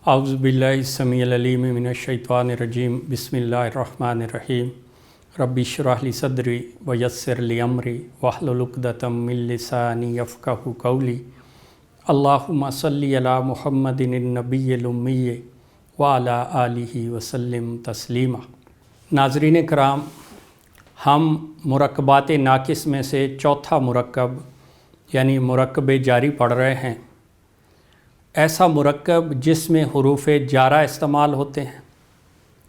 اعوذ باللہ السمیع العلیم من الشیطان الرجیم بسم اللہ الرحمن الرحیم رب اشرح لی صدری ویسر لی امری واحلل عقدۃ من لسانی یفقہوا قولی اللہم صلی علی محمد النبی الامی وعلی آلہ وسلم تسلیما۔ ناظرین کرام، ہم مرکبات ناقص میں سے چوتھا مرکب یعنی مرکب جاری پڑھ رہے ہیں۔ ایسا مرکب جس میں حروف جارہ استعمال ہوتے ہیں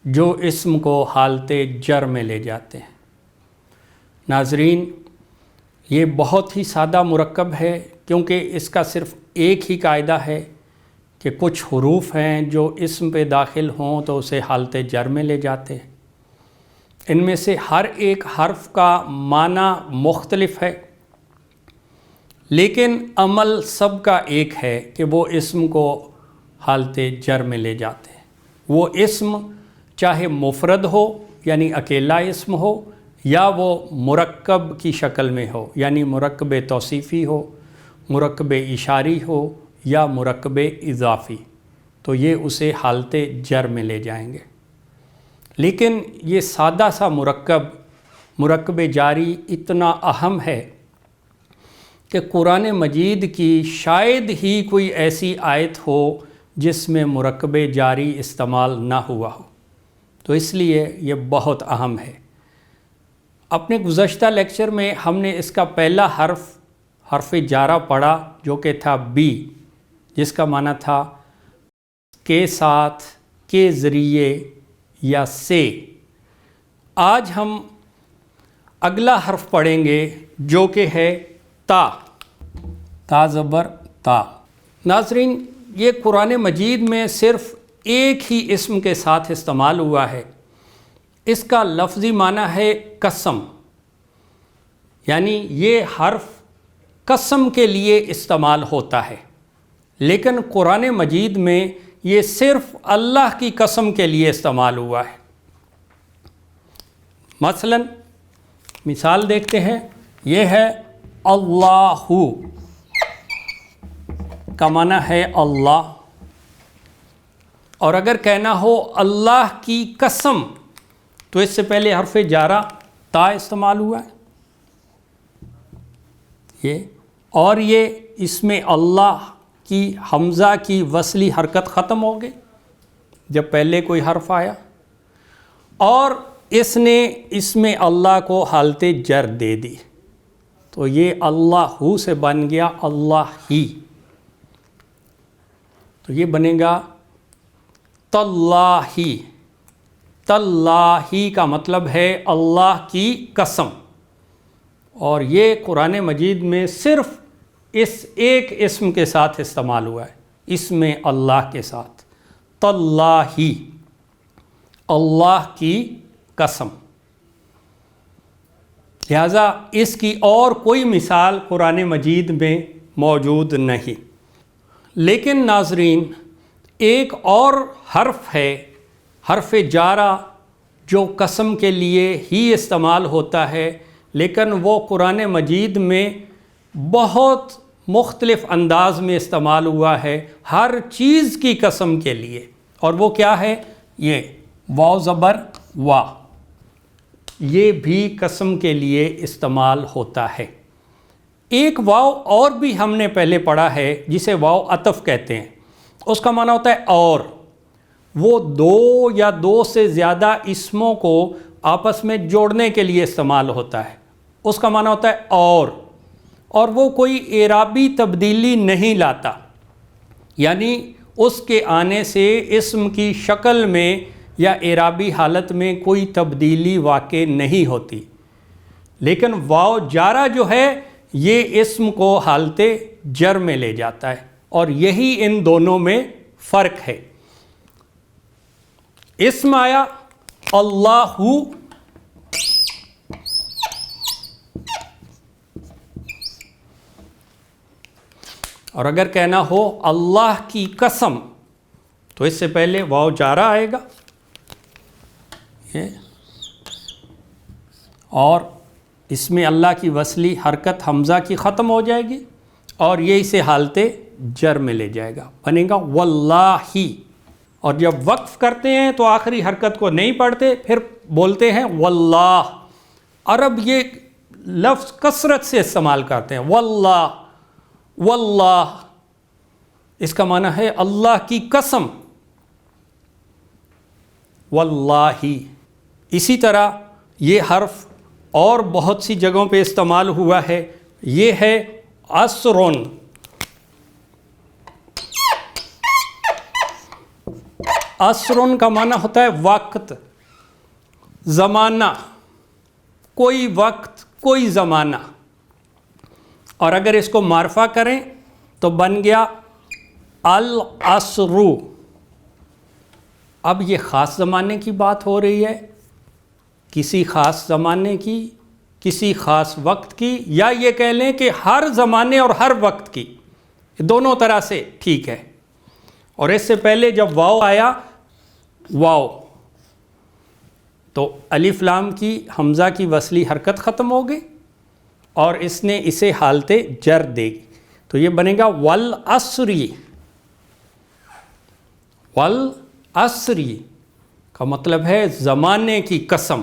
جو اسم کو حالت جر میں لے جاتے ہیں۔ ناظرین، یہ بہت ہی سادہ مرکب ہے کیونکہ اس کا صرف ایک ہی قاعدہ ہے کہ کچھ حروف ہیں جو اسم پہ داخل ہوں تو اسے حالت جر میں لے جاتے ہیں۔ ان میں سے ہر ایک حرف کا معنی مختلف ہے، لیکن عمل سب کا ایک ہے کہ وہ اسم کو حالت جر میں لے جاتے ہیں۔ وہ اسم چاہے مفرد ہو یعنی اکیلا اسم ہو، یا وہ مرکب کی شکل میں ہو یعنی مرکب توصیفی ہو، مرکب اشاری ہو یا مرکب اضافی، تو یہ اسے حالت جر میں لے جائیں گے۔ لیکن یہ سادہ سا مرکب جاری اتنا اہم ہے کہ قرآن مجید کی شاید ہی کوئی ایسی آیت ہو جس میں مرکب جاری استعمال نہ ہوا ہو، تو اس لیے یہ بہت اہم ہے۔ اپنے گزشتہ لیکچر میں ہم نے اس کا پہلا حرف جارہ پڑھا جو کہ تھا بی، جس کا معنی تھا کے ساتھ، کے ذریعے یا سے۔ آج ہم اگلا حرف پڑھیں گے جو کہ ہے تا زبر تا۔ ناظرین، یہ قرآن مجید میں صرف ایک ہی اسم کے ساتھ استعمال ہوا ہے۔ اس کا لفظی معنی ہے قسم، یعنی یہ حرف قسم کے لیے استعمال ہوتا ہے، لیکن قرآن مجید میں یہ صرف اللہ کی قسم کے لیے استعمال ہوا ہے۔ مثال دیکھتے ہیں، یہ ہے اللہ کا معنی ہے اللہ، اور اگر کہنا ہو اللہ کی قسم تو اس سے پہلے حرف جارہ تا استعمال ہوا ہے اور یہ اس میں اللہ کی حمزہ کی وصلی حرکت ختم ہو گئی جب پہلے کوئی حرف آیا، اور اس نے اس میں اللہ کو حالت جر دے دی، تو یہ اللہ سے بن گیا اللہ ہی، تو یہ بنے گا تاللہ۔ تاللہ کا مطلب ہے اللہ کی قسم، اور یہ قرآن مجید میں صرف اس ایک اسم کے ساتھ استعمال ہوا ہے، اسم اللہ کے ساتھ، تاللہ، اللہ کی قسم۔ لہذا اس کی اور کوئی مثال قرآن مجید میں موجود نہیں۔ لیکن ناظرین، ایک اور حرف ہے، حرف جارہ، جو قسم کے لیے ہی استعمال ہوتا ہے، لیکن وہ قرآن مجید میں بہت مختلف انداز میں استعمال ہوا ہے ہر چیز کی قسم کے لیے، اور وہ کیا ہے؟ یہ واو زبر وا، یہ بھی قسم کے لیے استعمال ہوتا ہے۔ ایک واو اور بھی ہم نے پہلے پڑھا ہے جسے واو عطف کہتے ہیں، اس کا معنی ہوتا ہے اور۔ وہ دو یا دو سے زیادہ اسموں کو آپس میں جوڑنے کے لیے استعمال ہوتا ہے، اس کا معنی ہوتا ہے اور وہ کوئی اعرابی تبدیلی نہیں لاتا، یعنی اس کے آنے سے اسم کی شکل میں یا اعرابی حالت میں کوئی تبدیلی واقع نہیں ہوتی۔ لیکن واو جارہ جو ہے یہ اسم کو حالت جر میں لے جاتا ہے، اور یہی ان دونوں میں فرق ہے۔ اسم آیا اللہ، اور اگر کہنا ہو اللہ کی قسم تو اس سے پہلے واو جارہ آئے گا، اور اس میں اللہ کی وصلی حرکت حمزہ کی ختم ہو جائے گی، اور یہ اسے حالت جر میں لے جائے گا، بنے گا واللہ۔ اور جب وقف کرتے ہیں تو آخری حرکت کو نہیں پڑھتے، پھر بولتے ہیں واللہ۔ عرب یہ لفظ کثرت سے استعمال کرتے ہیں، واللہ واللہ، اس کا معنی ہے اللہ کی قسم، واللہ۔ اسی طرح یہ حرف اور بہت سی جگہوں پہ استعمال ہوا ہے، یہ ہے عصرن۔ عصرن کا معنی ہوتا ہے وقت، زمانہ، کوئی وقت، کوئی زمانہ۔ اور اگر اس کو معرفہ کریں تو بن گیا العصر۔ اب یہ خاص زمانے کی بات ہو رہی ہے، کسی خاص زمانے کی، کسی خاص وقت کی، یا یہ کہہ لیں کہ ہر زمانے اور ہر وقت کی، دونوں طرح سے ٹھیک ہے۔ اور اس سے پہلے جب واو آیا، واو، تو الف لام کی حمزہ کی وصلی حرکت ختم ہو گئی اور اس نے اسے حالت جر دے گی، تو یہ بنے گا والعصری۔ والعصری کا مطلب ہے زمانے کی قسم،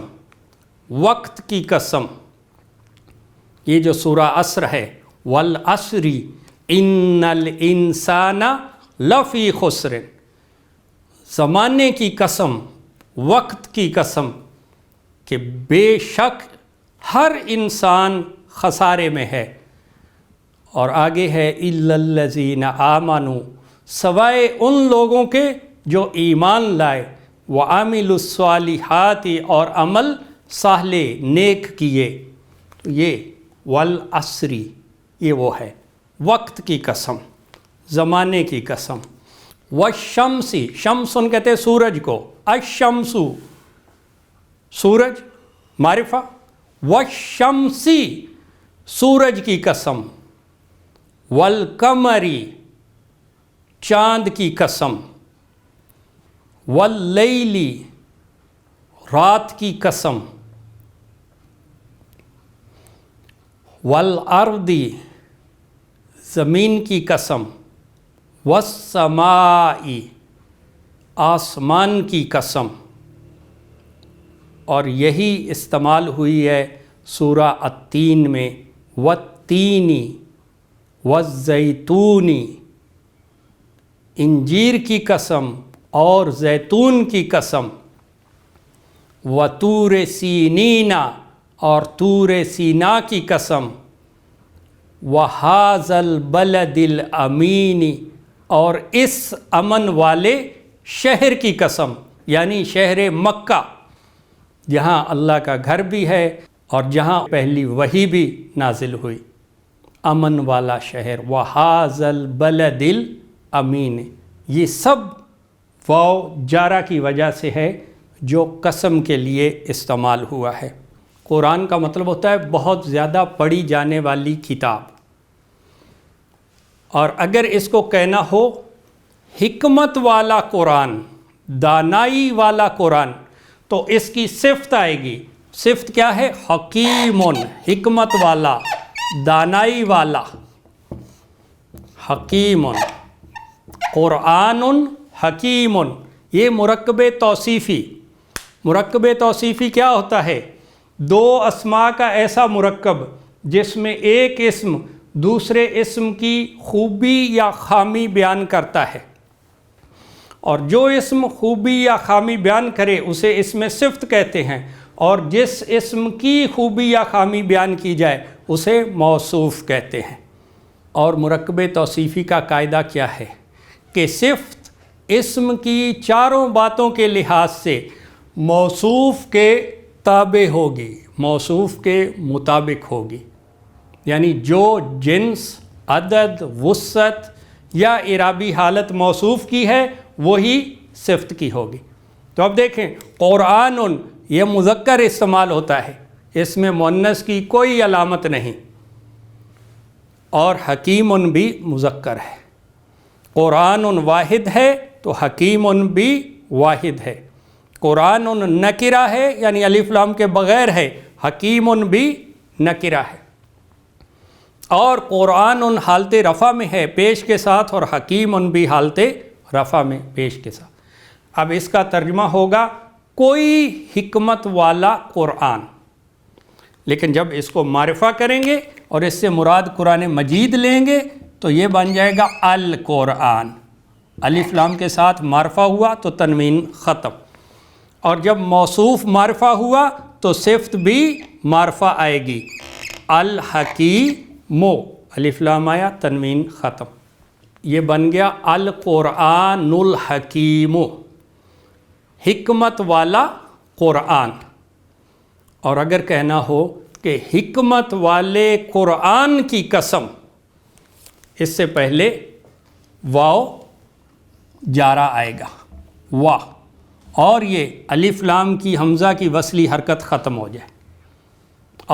وقت کی قسم۔ یہ جو سورہ عصر ہے، والعصری ان الانسان لفی خسر، زمانے کی قسم، وقت کی قسم کہ بے شک ہر انسان خسارے میں ہے۔ اور آگے ہے الا الذین آمنوا، سوائے ان لوگوں کے جو ایمان لائے، وعملوا الصالحات، اور عمل صالح نیک کیے۔ تو یہ والعصری، یہ وہ ہے وقت کی قسم، زمانے کی قسم۔ والشمسی، شمسن کہتے ہیں سورج کو، الشمسو سورج معرفہ، والشمسی سورج کی قسم، والقمری چاند کی قسم، واللیلی رات کی قسم، والارضی زمین کی قسم، والسماء آسمان کی قسم۔ اور یہی استعمال ہوئی ہے سورہ التین میں، والتینی والزیتونی، انجیر کی قسم اور زیتون کی قسم، وطور سینینا، اور طور سینا کی قسم، وہذا البلد الامین، اور اس امن والے شہر کی قسم، یعنی شہر مکہ، جہاں اللہ کا گھر بھی ہے اور جہاں پہلی وحی بھی نازل ہوئی، امن والا شہر، وہذا البلد الامین۔ یہ سب واو جارہ کی وجہ سے ہے جو قسم کے لیے استعمال ہوا ہے۔ قرآن کا مطلب ہوتا ہے بہت زیادہ پڑھی جانے والی کتاب، اور اگر اس کو کہنا ہو حکمت والا قرآن، دانائی والا قرآن، تو اس کی صفت آئے گی۔ صفت کیا ہے؟ حکیم، حکمت والا، دانائی والا، حکیم، قرآن حکیم۔ یہ مرکب توصیفی، مرکب توصیفی کیا ہوتا ہے؟ دو اسماء کا ایسا مرکب جس میں ایک اسم دوسرے اسم کی خوبی یا خامی بیان کرتا ہے، اور جو اسم خوبی یا خامی بیان کرے اسے اسم صفت کہتے ہیں، اور جس اسم کی خوبی یا خامی بیان کی جائے اسے موصوف کہتے ہیں۔ اور مرکب توصیفی کا قاعدہ کیا ہے کہ صفت اسم کی چاروں باتوں کے لحاظ سے موصوف کے تابع ہوگی، موصوف کے مطابق ہوگی، یعنی جو جنس، عدد، وسعت یا اعرابی حالت موصوف کی ہے وہی صفت کی ہوگی۔ تو اب دیکھیں، قرآن یہ مذکر استعمال ہوتا ہے، اس میں مؤنث کی کوئی علامت نہیں، اور حکیم بھی مذکر ہے۔ قرآن واحد ہے تو حکیم بھی واحد ہے۔ قرآن نکرہ ہے، یعنی الف لام کے بغیر ہے، حکیم بھی نکرہ ہے۔ اور قرآن حالت رفع میں ہے پیش کے ساتھ، اور حکیم بھی حالت رفع میں پیش کے ساتھ۔ اب اس کا ترجمہ ہوگا کوئی حکمت والا قرآن، لیکن جب اس کو معرفہ کریں گے اور اس سے مراد قرآن مجید لیں گے تو یہ بن جائے گا القرآن۔ الف لام کے ساتھ معرفہ ہوا تو تنوین ختم، اور جب موصوف معرفہ ہوا تو صفت بھی معرفہ آئے گی، الحکیم، الف لام آیا تنوین ختم، یہ بن گیا القرآن الحکیم، حکمت والا قرآن۔ اور اگر کہنا ہو کہ حکمت والے قرآن کی قسم، اس سے پہلے واو جارہ آئے گا، واہ، اور یہ الف لام کی حمزہ کی وصلی حرکت ختم ہو جائے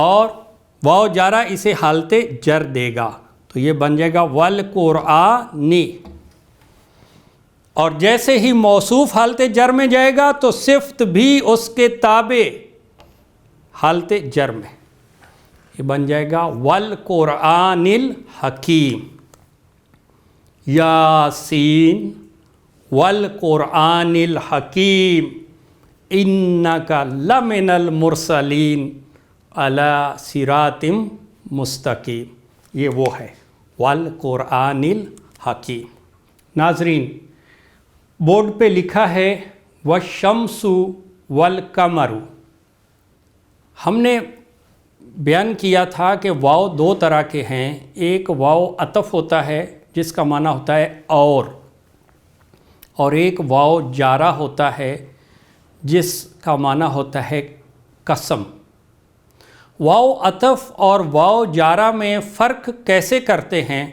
اور واو جارہ اسے حالت جر دے گا تو یہ بن جائے گا والقرآنی، اور جیسے ہی موصوف حالت جر میں جائے گا تو صفت بھی اس کے تابع حالت جر میں، یہ بن جائے گا والقرآن الحکیم، یاسین والقرآن الحکیم انک لمن المرسلین علی صراط مستقیم، یہ وہ ہے والقرآن الحکیم۔ ناظرین، بورڈ پہ لکھا ہے والشمس والقمر، ہم نے بیان کیا تھا کہ واو دو طرح کے ہیں، ایک واو عطف ہوتا ہے جس کا معنی ہوتا ہے اور ایک واو جارہ ہوتا ہے جس کا معنی ہوتا ہے قسم۔ واو عطف اور واو جارہ میں فرق کیسے کرتے ہیں؟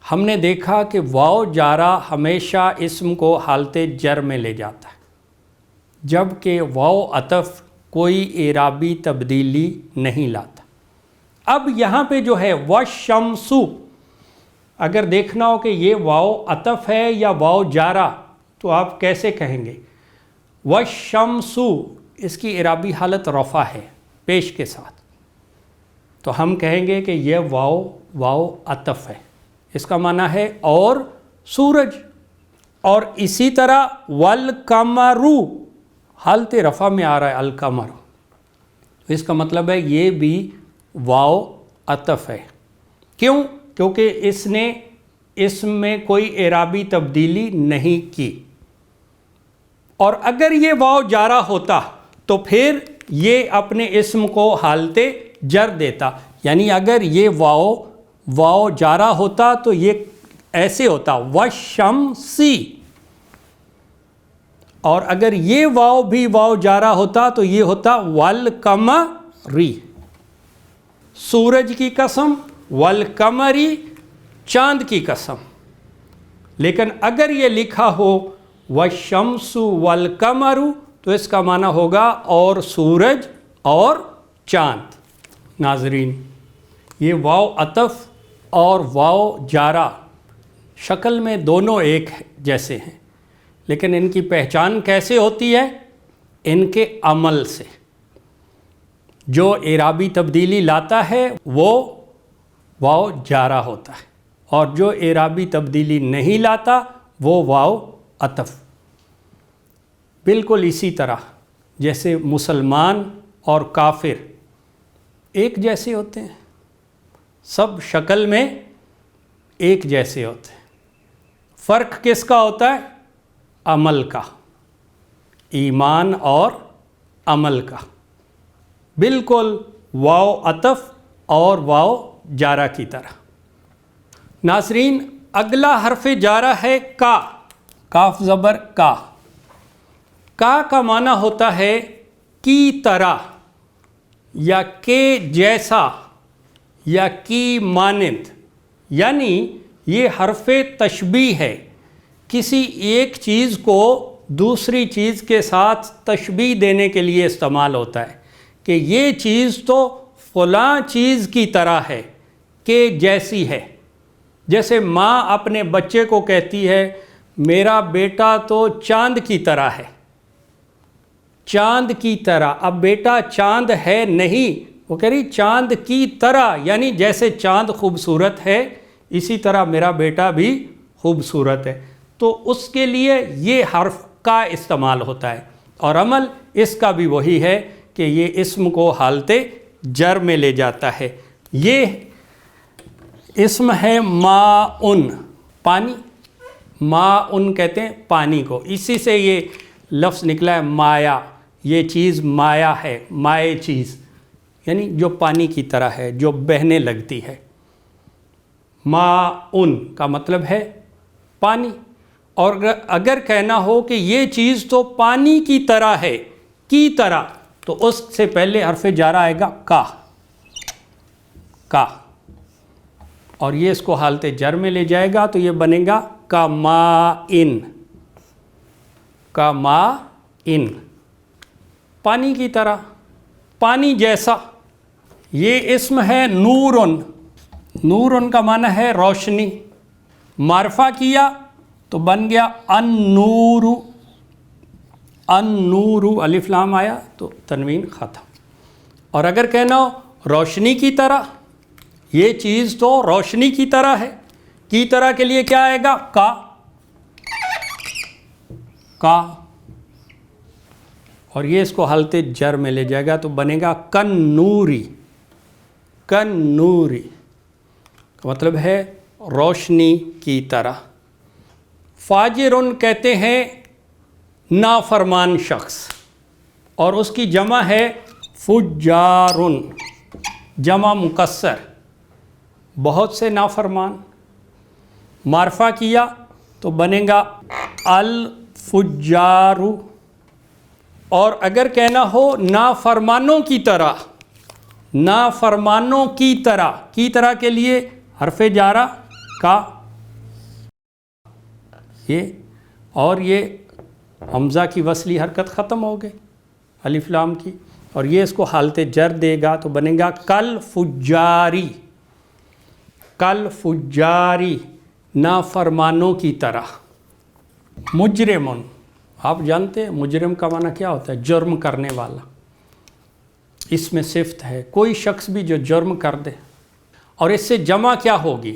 ہم نے دیکھا کہ واو جارہ ہمیشہ اسم کو حالت جر میں لے جاتا ہے، جبکہ واو عطف کوئی اعرابی تبدیلی نہیں لاتا۔ اب یہاں پہ جو ہے والشمس، اگر دیکھنا ہو کہ یہ واو عطف ہے یا واو جارہ تو آپ کیسے کہیں گے؟ والشمس، اس کی اعرابی حالت رفع ہے پیش کے ساتھ، تو ہم کہیں گے کہ یہ واو عطف ہے، اس کا معنی ہے اور سورج۔ اور اسی طرح والقمر، حالت رفع میں آ رہا ہے القمر، اس کا مطلب ہے یہ بھی واو عطف ہے۔ کیوں؟ کیونکہ اس نے اسم میں کوئی اعرابی تبدیلی نہیں کی، اور اگر یہ واو جارہ ہوتا تو پھر یہ اپنے اسم کو حالت جر دیتا، یعنی اگر یہ واو جارہ ہوتا تو یہ ایسے ہوتا والشمسی، اور اگر یہ واو بھی واو جارہ ہوتا تو یہ ہوتا والقمری، سورج کی قسم، والقمری، چاند کی قسم۔ لیکن اگر یہ لکھا ہو والشمس والقمر تو اس کا معنی ہوگا اور سورج اور چاند۔ ناظرین، یہ واو عطف اور واو جارہ شکل میں دونوں ایک جیسے ہیں، لیکن ان کی پہچان کیسے ہوتی ہے؟ ان کے عمل سے۔ جو اعرابی تبدیلی لاتا ہے وہ واو جارہ ہوتا ہے، اور جو اعرابی تبدیلی نہیں لاتا وہ واو عطف۔ بالکل اسی طرح جیسے مسلمان اور کافر ایک جیسے ہوتے ہیں، سب شکل میں ایک جیسے ہوتے ہیں، فرق کس کا ہوتا ہے؟ عمل کا، ایمان اور عمل کا۔ بالکل واو عطف اور واو جارہ کی طرح۔ ناظرین، اگلا حرف جارہ ہے کا، کاف زبر کا۔ کا معنی ہوتا ہے کی طرح یا کے جیسا یا کی مانند، یعنی یہ حرف تشبیہ ہے، کسی ایک چیز کو دوسری چیز کے ساتھ تشبیہ دینے کے لیے استعمال ہوتا ہے کہ یہ چیز تو فلاں چیز کی طرح ہے، کہ جیسی ہے۔ جیسے ماں اپنے بچے کو کہتی ہے میرا بیٹا تو چاند کی طرح ہے، چاند کی طرح۔ اب بیٹا چاند ہے نہیں، وہ کہہ رہی چاند کی طرح، یعنی جیسے چاند خوبصورت ہے اسی طرح میرا بیٹا بھی خوبصورت ہے۔ تو اس کے لیے یہ حرف کا استعمال ہوتا ہے، اور عمل اس کا بھی وہی ہے کہ یہ اسم کو حالت جر میں لے جاتا ہے۔ یہ اسم ہے ماء، پانی، ماء کہتے ہیں پانی کو، اسی سے یہ لفظ نکلا ہے مایا، یہ چیز مایا ہے، مائع چیز یعنی جو پانی کی طرح ہے، جو بہنے لگتی ہے۔ ماء کا مطلب ہے پانی، اور اگر کہنا ہو کہ یہ چیز تو پانی کی طرح ہے، کی طرح، تو اس سے پہلے حرف جارہ آئے گا کا، اور یہ اس کو حالت جر میں لے جائے گا تو یہ بنے گا کمائن، پانی کی طرح، پانی جیسا۔ یہ اسم ہے نورن کا معنی ہے روشنی، معرفہ کیا تو بن گیا النور، الف لام آیا تو تنوین ختم۔ اور اگر کہنا ہو روشنی کی طرح، یہ چیز تو روشنی کی طرح ہے، کی طرح کے لیے کیا آئے گا کا، اور یہ اس کو حالت جر میں لے جائے گا تو بنے گا کنوری، کا مطلب ہے روشنی کی طرح۔ فاجرن کہتے ہیں نافرمان شخص، اور اس کی جمع ہے فجارن، جمع مکسر، بہت سے نافرمان۔ معرفہ کیا تو بنے گا الفجار، اور اگر کہنا ہو نافرمانوں کی طرح، کی طرح کے لیے حرف جارہ کا، یہ اور یہ حمزہ کی وصلی حرکت ختم ہو گئی الف لام کی، اور یہ اس کو حالت جر دے گا تو بنے گا کل فجاری، نافرمانوں کی طرح۔ مجرمن، آپ جانتے ہیں مجرم کا معنی کیا ہوتا ہے؟ جرم کرنے والا، اس میں صفت ہے، کوئی شخص بھی جو جرم کر دے۔ اور اس سے جمع کیا ہوگی؟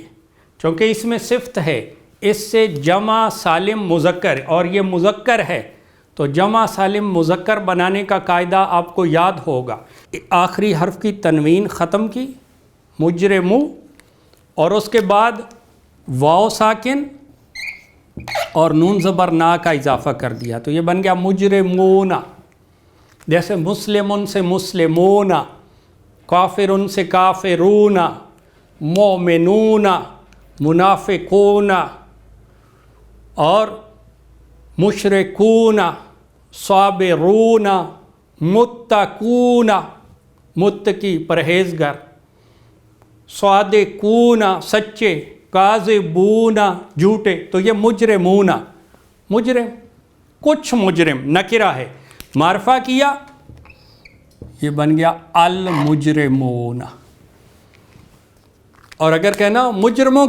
چونکہ اس میں صفت ہے، اس سے جمع سالم مذکر، اور یہ مذکر ہے تو جمع سالم مذکر بنانے کا قاعدہ آپ کو یاد ہوگا۔ آخری حرف کی تنوین ختم کی، مجرمو، اور اس کے بعد واو ساکن اور نون زبر نا کا اضافہ کر دیا تو یہ بن گیا مجرمون۔ جیسے مسلمن سے مسلمون، کافرن سے کافرون، مومنون، منافقون، اور مشرکون، صابرون، متقون، متقی پرہیزگار، صادقون سچے، کاذبون جھوٹے، تو یہ مجرمون، مجرم، کچھ مجرم نکرہ ہے، معرفہ کیا یہ بن گیا المجرمون۔ اور اگر کہنا مجرموں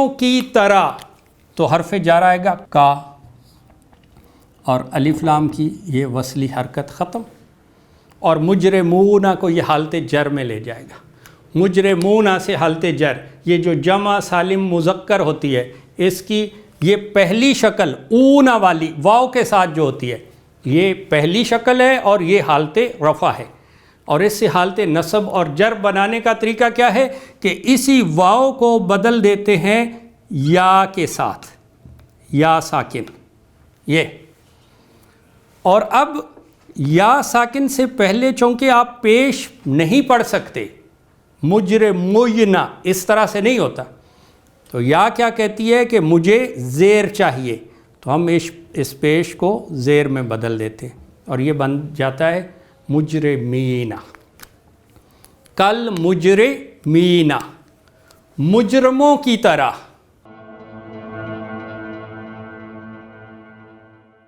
کی طرح تو حرف جارہ آئے گا کا، اور الف لام کی یہ وصلی حرکت ختم، اور مجرمون کو یہ حالت جر میں لے جائے گا۔ مجرمون سے حالت جر، یہ جو جمع سالم مذکر ہوتی ہے اس کی یہ پہلی شکل اونا والی واو کے ساتھ جو ہوتی ہے یہ پہلی شکل ہے، اور یہ حالت رفع ہے۔ اور اس سے حالت نصب اور جر بنانے کا طریقہ کیا ہے کہ اسی واو کو بدل دیتے ہیں یا کے ساتھ، یا ساکن، یہ۔ اور اب یا ساکن سے پہلے چونکہ آپ پیش نہیں پڑھ سکتے، مجرموینا اس طرح سے نہیں ہوتا، تو یا کیا کہتی ہے کہ مجھے زیر چاہیے، تو ہم اس پیش کو زیر میں بدل دیتے ہیں اور یہ بن جاتا ہے مجرمین۔ کل مجرمین، مجرموں کی طرح،